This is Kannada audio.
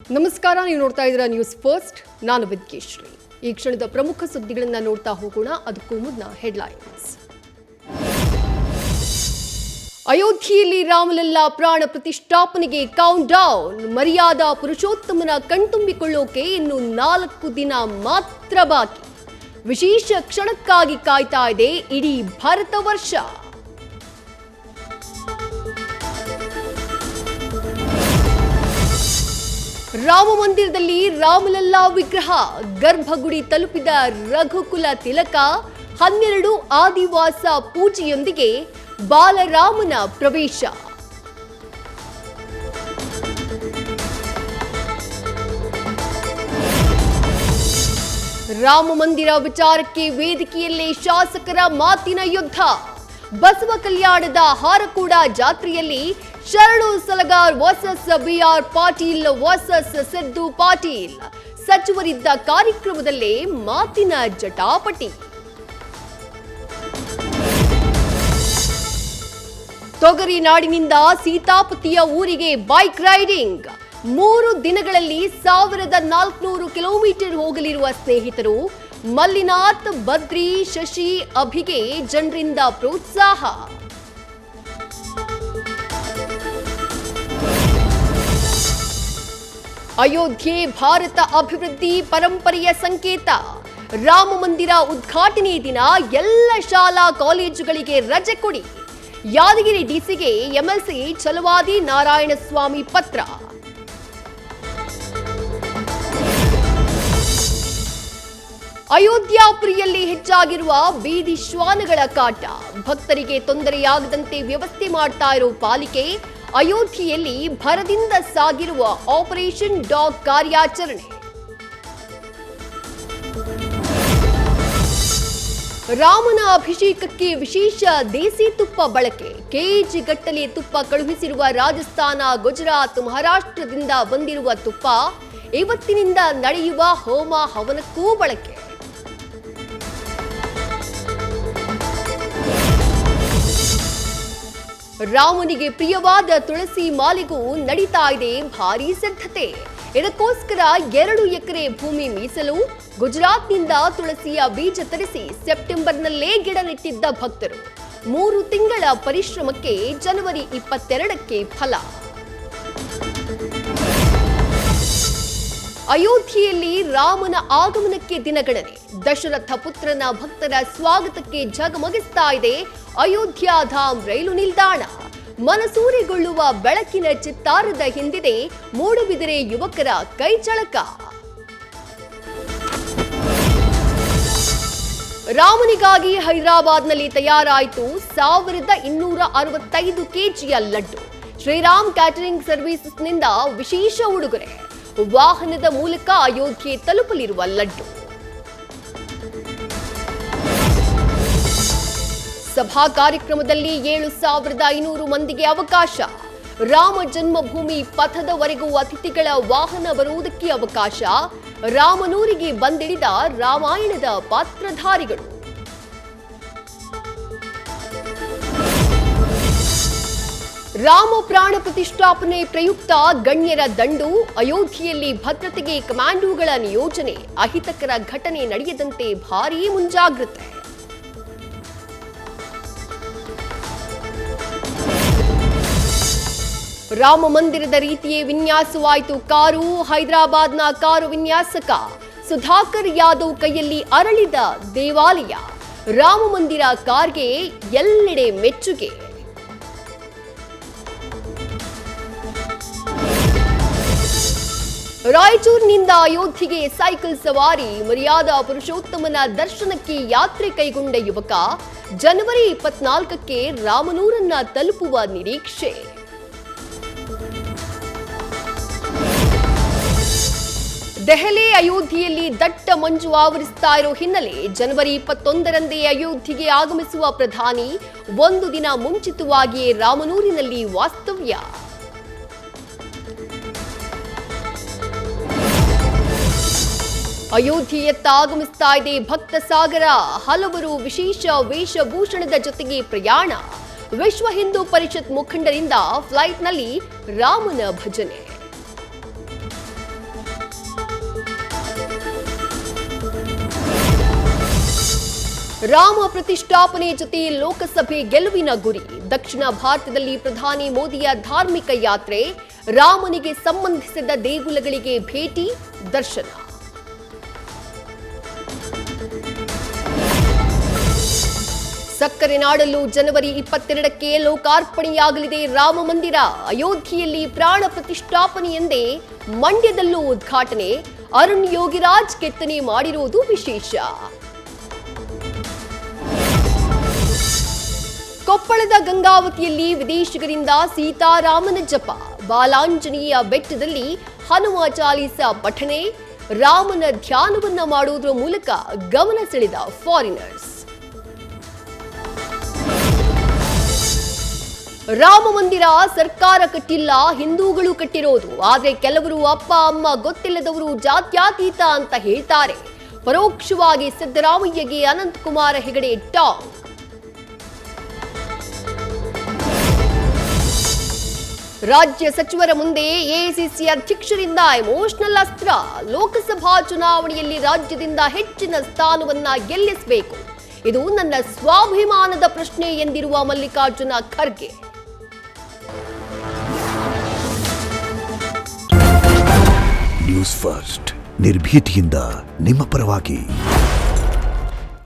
ನಮಸ್ಕಾರ, ನೀವು ನೋಡ್ತಾ ಇದ್ದೀರಾ ನ್ಯೂಸ್ ಫಸ್ಟ್. ನಾನು ವಿದ್ಯೇಶ್ರೀ. ಈ ಕ್ಷಣದ ಪ್ರಮುಖ ಸುದ್ದಿಗಳನ್ನು ನೋಡ್ತಾ ಹೋಗೋಣ. ಅದಕ್ಕೂ ಮುನ್ನ ಹೆಡ್ಲೈನ್ಸ್. ಅಯೋಧ್ಯೆಯಲ್ಲಿ ರಾಮಲಲ್ಲಾ ಪ್ರಾಣ ಪ್ರತಿಷ್ಠಾಪನೆಗೆ ಕೌಂಟ್ ಡೌನ್. ಮರ್ಯಾದಾ ಪುರುಷೋತ್ತಮನ ಕಣ್ತುಂಬಿಕೊಳ್ಳೋಕೆ ಇನ್ನು 4 ದಿನ ಮಾತ್ರ ಬಾಕಿ. ವಿಶೇಷ ಕ್ಷಣಕ್ಕಾಗಿ ಕಾಯ್ತಾ ಇದೆ ಇಡೀ ಭಾರತ ವರ್ಷ. ರಾಮ ಮಂದಿರದಲ್ಲಿ ರಾಮಲಲ್ಲಾ ವಿಗ್ರಹ, ಗರ್ಭಗುಡಿ ತಲುಪಿದ ರಘುಕುಲ ತಿಲಕ, 12 ಆದಿವಾಸ ಪೂಜೆಯೊಂದಿಗೆ ಬಾಲರಾಮನ ಪ್ರವೇಶ. ರಾಮ ಮಂದಿರ ವಿಚಾರಕ್ಕೆ ವೇದಿಕೆಯಲ್ಲೇ ಶಾಸಕರ ಮಾತಿನ ಯುದ್ಧ. ಬಸವ ಕಲ್ಯಾಣದ ಹಾರಕೂಡ ಜಾತ್ರೆಯಲ್ಲಿ Sharanu Salagar versus BR Patil versus Siddu Patil. ಸಚಿವರಿದ್ದ ಕಾರ್ಯಕ್ರಮದಲ್ಲೇ ಮಾತಿನ ಜಟಾಪಟಿ. ತೊಗರಿ ನಾಡಿನಿಂದ ಸೀತಾಪತಿಯ ಊರಿಗೆ ಬೈಕ್ ರೈಡಿಂಗ್. 3 ದಿನಗಳಲ್ಲಿ 1400 ಕಿಲೋಮೀಟರ್ ಹೋಗಲಿರುವ ಸ್ನೇಹಿತರು ಮಲ್ಲಿನಾಥ್, ಬದ್ರಿ, ಶಶಿ, ಅಭಿಗೆ ಜನರಿಂದ ಪ್ರೋತ್ಸಾಹ. ಅಯೋಧ್ಯೆ ಭಾರತ ಅಭಿವೃದ್ಧಿ ಪರಂಪರೆಯ ಸಂಕೇತ. ರಾಮ ಮಂದಿರ ಉದ್ಘಾಟನೆ ದಿನ ಎಲ್ಲ ಶಾಲಾ ಕಾಲೇಜುಗಳಿಗೆ ರಜೆ ಕೊಡಿ. ಯಾದಗಿರಿ ಡಿಸಿಗೆ ಎಂಎಲ್ಸಿ ಛಲವಾದಿ ನಾರಾಯಣಸ್ವಾಮಿ ಪತ್ರ. ಅಯೋಧ್ಯಾಪುರಿಯಲ್ಲಿ ಹೆಚ್ಚಾಗಿರುವ ಬೀದಿ ಶ್ವಾನಗಳ ಕಾಟ. ಭಕ್ತರಿಗೆ ತೊಂದರೆಯಾಗದಂತೆ ವ್ಯವಸ್ಥೆ ಮಾಡ್ತಾ ಇರೋ ಪಾಲಿಕೆ. ಅಯೋಧ್ಯೆಯಲ್ಲಿ ಭರದಿಂದ ಸಾಗಿರುವ ಆಪರೇಷನ್ ಡಾಗ್ ಕಾರ್ಯಾಚರಣೆ. ರಾಮನ ಅಭಿಷೇಕಕ್ಕೆ ವಿಶೇಷ ದೇಸಿ ತುಪ್ಪ ಬಳಕೆ. ಕೆಜಿ ಗಟ್ಟಲೆ ತುಪ್ಪ ಕಳುಹಿಸಿರುವ ರಾಜಸ್ಥಾನ, ಗುಜರಾತ್, ಮಹಾರಾಷ್ಟ್ರದಿಂದ ಬಂದಿರುವ ತುಪ್ಪ ಇವತ್ತಿನಿಂದ ನಡೆಯುವ ಹೋಮ ಹವನಕ್ಕೂ ಬಳಕೆ. ರಾಮನಿಗೆ ಪ್ರಿಯವಾದ ತುಳಸಿ ಮಾಲೆಗೂ ನಡೀತಾ ಇದೆ ಭಾರೀ ಸಿದ್ಧತೆ. ಇದಕ್ಕೋಸ್ಕರ 2 ಎಕರೆ ಭೂಮಿ ಮೀಸಲು. ಗುಜರಾತ್ನಿಂದ ತುಳಸಿಯ ಬೀಜ ತರಿಸಿ ಸೆಪ್ಟೆಂಬರ್ನಲ್ಲೇ ಗಿಡ ನೆಟ್ಟಿದ್ದ ಭಕ್ತರು. 3 ತಿಂಗಳ ಪರಿಶ್ರಮಕ್ಕೆ ಜನವರಿ 22ಕ್ಕೆ ಫಲ. ಅಯೋಧ್ಯೆಯಲ್ಲಿ ರಾಮನ ಆಗಮನಕ್ಕೆ ದಿನಗಣನೆ. ದಶರಥ ಪುತ್ರನ ಭಕ್ತರ ಸ್ವಾಗತಕ್ಕೆ ಝಗಮಗಿಸ್ತಾ ಇದೆ ಅಯೋಧ್ಯಾಧಾಮ್ ರೈಲು ನಿಲ್ದಾಣ. ಮನಸೂರೆಗೊಳ್ಳುವ ಬೆಳಕಿನ ಚಿತ್ತಾರದ ಹಿಂದಿದೆ ಮೂಡುಬಿದಿರೆ ಯುವಕರ ಕೈಚಳಕ. ರಾಮನಿಗಾಗಿ ಹೈದರಾಬಾದ್ನಲ್ಲಿ ತಯಾರಾಯಿತು 1265 ಕೆಜಿಯ ಲಡ್ಡು. ಶ್ರೀರಾಮ್ ಕ್ಯಾಟರಿಂಗ್ ಸರ್ವಿಸಸ್ನಿಂದ ವಿಶೇಷ ಉಡುಗೊರೆ. ವಾಹನದ ಮೂಲಕ ಅಯೋಧ್ಯೆ ತಲುಪಲಿರುವ ಲಡ್ಡು. ಸಭಾ ಕಾರ್ಯಕ್ರಮದಲ್ಲಿ 7500 ಮಂದಿಗೆ ಅವಕಾಶ. ರಾಮ ಜನ್ಮಭೂಮಿ ಪಥದವರೆಗೂ ಅತಿಥಿಗಳ ವಾಹನ ಬರುವುದಕ್ಕೆ ಅವಕಾಶ. ರಾಮನೂರಿಗೆ ಬಂದಿಳಿದ ರಾಮಾಯಣದ ಪಾತ್ರಧಾರಿಗಳು. ರಾಮ ಪ್ರಾಣ ಪ್ರತಿಷ್ಠಾಪನೆ ಪ್ರಯುಕ್ತ ಗಣ್ಯರ ದಂಡು. ಅಯೋಧ್ಯೆಯಲ್ಲಿ ಭದ್ರತೆಗೆ ಕಮಾಂಡೋಗಳ ನಿಯೋಜನೆ. ಅಹಿತಕರ ಘಟನೆ ನಡೆಯದಂತೆ ಭಾರೀ ಮುಂಜಾಗ್ರತೆ. ರಾಮ ಮಂದಿರದ ರೀತಿಯೇ ವಿನ್ಯಾಸವಾಯಿತು ಕಾರು. ಹೈದರಾಬಾದ್ನ ಕಾರು ವಿನ್ಯಾಸಕ ಸುಧಾಕರ್ ಯಾದವ್ ಕೈಯಲ್ಲಿ ಅರಳಿದ ದೇವಾಲಯ. ರಾಮ ಮಂದಿರ ಕಾರ್ಗೆ ಎಲ್ಲೆಡೆ ಮೆಚ್ಚುಗೆ. ರಾಯಚೂರಿನಿಂದ ಅಯೋಧ್ಯೆಗೆ ಸೈಕಲ್ ಸವಾರಿ. ಮರ್ಯಾದಾ ಪುರುಷೋತ್ತಮನ ದರ್ಶನಕ್ಕೆ ಯಾತ್ರೆ ಕೈಗೊಂಡ ಯುವಕ. ಜನವರಿ 24ಕ್ಕೆ ರಾಮನೂರನ್ನ ತಲುಪುವ ನಿರೀಕ್ಷೆ. ದೆಹಲಿ ಅಯೋಧ್ಯೆಯಲ್ಲಿ ದಟ್ಟ ಮಂಜು ಆವರಿಸ್ತಾ ಇರೋ ಹಿನ್ನೆಲೆ ಜನವರಿ 21ರಂದೇ ಅಯೋಧ್ಯೆಗೆ ಆಗಮಿಸುವ ಪ್ರಧಾನಿ 1 ದಿನ ಮುಂಚಿತವಾಗಿಯೇ ರಾಮನೂರಿನಲ್ಲಿ ವಾಸ್ತವ್ಯ. ಅಯೋಧ್ಯೆಯತ್ತ ಆಗಮಿಸ್ತಾ ಇದೆ ಭಕ್ತ ಸಾಗರ. ಹಲವರು ವಿಶೇಷ ವೇಷಭೂಷಣದ ಜೊತೆಗೆ ಪ್ರಯಾಣ. ವಿಶ್ವ ಹಿಂದೂ ಪರಿಷತ್ ಮುಖಂಡರಿಂದ ಫ್ಲೈಟ್ನಲ್ಲಿ ರಾಮನ ಭಜನೆ. ರಾಮ ಪ್ರತಿಷ್ಠಾಪನೆ ಜೊತೆ ಲೋಕಸಭೆ ಗೆಲುವಿನ ಗುರಿ. ದಕ್ಷಿಣ ಭಾರತದಲ್ಲಿ ಪ್ರಧಾನಿ ಮೋದಿಯ ಧಾರ್ಮಿಕ ಯಾತ್ರೆ. ರಾಮನಿಗೆ ಸಂಬಂಧಿಸಿದ ದೇಗುಲಗಳಿಗೆ ಭೇಟಿ, ದರ್ಶನ. ಸಕ್ಕರೆ ನಾಡಲ್ಲೂ ಜನವರಿ 22ಕ್ಕೆ ಲೋಕಾರ್ಪಣೆಯಾಗಲಿದೆ ರಾಮ ಮಂದಿರ. ಅಯೋಧ್ಯೆಯಲ್ಲಿ ಪ್ರಾಣ ಪ್ರತಿಷ್ಠಾಪನೆ ಎಂದೇ ಮಂಡ್ಯದಲ್ಲೂ ಉದ್ಘಾಟನೆ. ಅರುಣ್ ಯೋಗಿರಾಜ್ ಕೆತ್ತನೆ ಮಾಡಿರುವುದು ವಿಶೇಷ. ಕೊಪ್ಪಳದ ಗಂಗಾವತಿಯಲ್ಲಿ ವಿದೇಶಿಗರಿಂದ ಸೀತಾರಾಮನ ಜಪ. ಬಾಲಾಂಜನೇಯ ಬೆಟ್ಟದಲ್ಲಿ ಹನುಮ ಚಾಲೀಸ ಪಠನೆ. ರಾಮನ ಧ್ಯಾನವನ್ನ ಮಾಡುವುದರ ಮೂಲಕ ಗಮನ ಸೆಳೆದ ಫಾರಿನರ್ಸ್. ರಾಮ ಮಂದಿರ ಸರ್ಕಾರ ಕಟ್ಟಿಲ್ಲ, ಹಿಂದೂಗಳು ಕಟ್ಟಿರೋದು. ಆದ್ರೆ ಕೆಲವರು ಅಪ್ಪ ಅಮ್ಮ ಗೊತ್ತಿಲ್ಲದವರು ಜಾತ್ಯತೀತ ಅಂತ ಹೇಳ್ತಾರೆ. ಪರೋಕ್ಷವಾಗಿ ಸಿದ್ದರಾಮಯ್ಯಗೆ ಅನಂತಕುಮಾರ ಹೆಗಡೆ ಟಾಂಗ್. ರಾಜ್ಯ ಸಚಿವರ ಮುಂದೆ ಎಐಸಿಸಿ ಅಧ್ಯಕ್ಷರಿಂದ ಎಮೋಷನಲ್ ಅಸ್ತ್ರ. ಲೋಕಸಭಾ ಚುನಾವಣೆಯಲ್ಲಿ ರಾಜ್ಯದಿಂದ ಹೆಚ್ಚಿನ ಸ್ಥಾನವನ್ನ ಗೆಲ್ಲಿಸಬೇಕು, ಇದು ನನ್ನ ಸ್ವಾಭಿಮಾನದ ಪ್ರಶ್ನೆ ಎಂದಿರುವ ಮಲ್ಲಿಕಾರ್ಜುನ ಖರ್ಗೆ. ನ್ಯೂಸ್ ಫಸ್ಟ್, ನಿರ್ಭೀತಿಯಿಂದ ನಿಮ್ಮ ಪರವಾಗಿ.